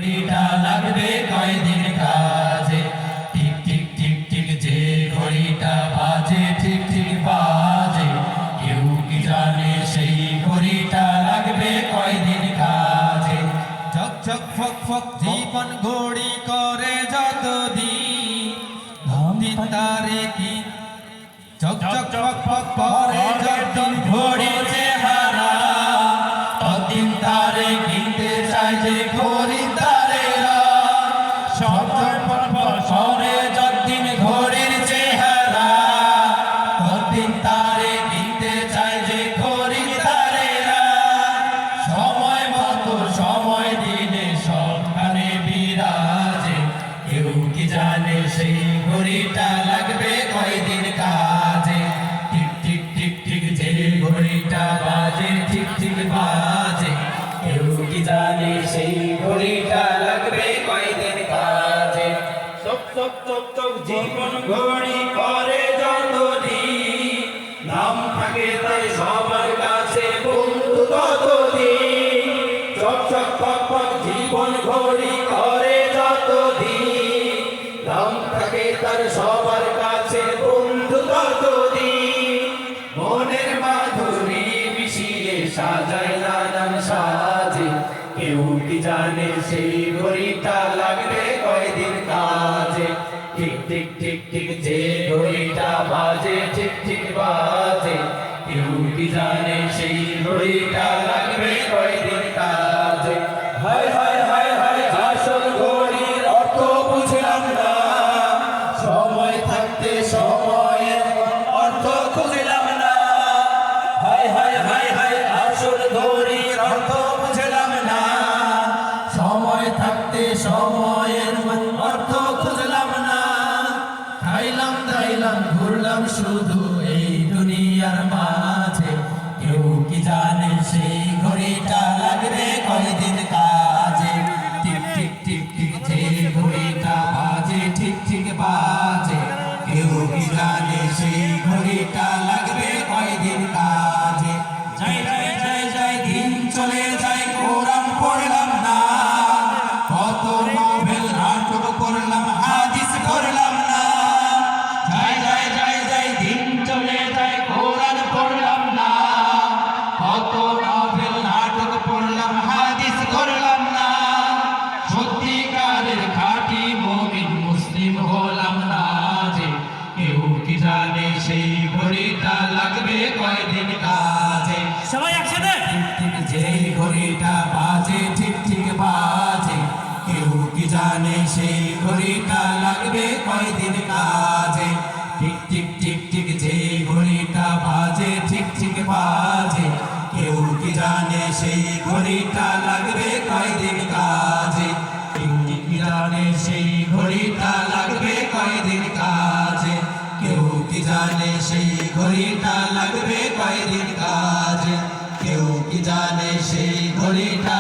ঘড়িটা লাগবে কয়দিন কাজে। টিক টিক টিক টিক যে ঘড়িটা বাজে ঠিক ঠিক বাজে, কেউ কি জানে সেই ঘড়িটা লাগবে কয়দিন কাজে। ঝক ঝক ফক ফক জীবন ঘড়ি করে যতদিন, দিন তারিখি ঝক ঝক ফক ফক করে যতদিন ঘড়ির চেহারা, ততদিন তারে কিনতে চায় যে খরিদ্দারেরা। সব শহরে যতদিন ঘড়ির চেহারা, ততদিন তারে কিনতে চায় যে খরিদ্দারেরা। সময় মতো সময় দিলে সবখানে বিরাজে, কেউ কি জানে সেই ঘড়িটা লাগবে কয়দিন কাজে। টিক টিক টিক টিক যে ঘড়িটা বাজে ঠিক ঠিক বাজে, কেউ কি জানে সেই ঘড়িটা লাগবে কয়দিন কাজে। চক চক চক চক জীবন ঘড়ি করে যতদিন, নাম থাকে তাই সবার কাছে বন্ধু ততদিন। চক চক পক পক জীবন ঘড়ি করে যতদিন, নাম থাকে তার সবার কাছে বন্ধু ততদিন। মনের মাধুরী মিশিয়ে সাজায় নানান সাজে, কেউ কি জানে সেই ঘড়িটা লাগবে কয়দিন কাজে। ঠিক ঠিক ঠিক ঠিক যে ঘড়িটা বাজে ঠিক ঠিক বাজে, কেউ কি জানে সেই ঘড়িটা লাগবে কয়দিন কাজে। হায় হায় হায় হায় আসল ঘড়ির অর্থ বুঝলাম না, সময় থাকতে সময়ের অর্থ খুঁজলাম না। হায় হায় হায় হায় আসল ঘড়ির অর্থ বুঝলাম না, সময় থাকতে সময়ের অর্থ খুঁজলাম না। খাইলাম দাইলাম ঘুরলাম শুধু এই দুনিয়ার মাঝে, কেউ কি জানে সেই ঘড়িটা লাগবে কয়দিন কাজে। টিক টিক টিক টিক যে ঘড়িটা বাজে ঠিক ঠিক বাজে, কেউ কি জানে সেই ঘড়িটা লাগবে কয়দিন কাজে। যাই যাই যাই যাই দিন চলে যায় কোরআন পড়লাম না, কত নোবেল নাটক করলাম হাদিস পড়লাম না। যাই যাই যাই যাই দিন চলে যায় কোরআন পড়লাম না, কত নোবেল নাটক পড়লাম হাদিস করলাম না। সত্যিকারের খাঁটি মুমিন মুসলিম হলাম না যে, কেউ কি জানে সেই ঘড়িটা লাগবে কয়দিন কাজে। সবাই একসাথে ঠিক ঠিক যে ঘড়িটা বাজে ঠিক ঠিক বাজে, কেউ কি জানে সেই ঘড়িটা লাগবে কয়দিন কাজে। ঠিক ঠিক ঠিক ঠিক যে ঘড়িটা বাজে ঠিক ঠিক বাজে, কেউ কি জানে সেই ঘড়িটা লাগবে কয়দিন কাজে। ঠিক ঠিক জানে সেই ঘড়িটা লাগবে কয়দিন কাজে, কেউ কি জানে সেই ঘড়িটা লাগবে কয়দিন কাজে। কেউ কি জানে সেই ঘড়িটা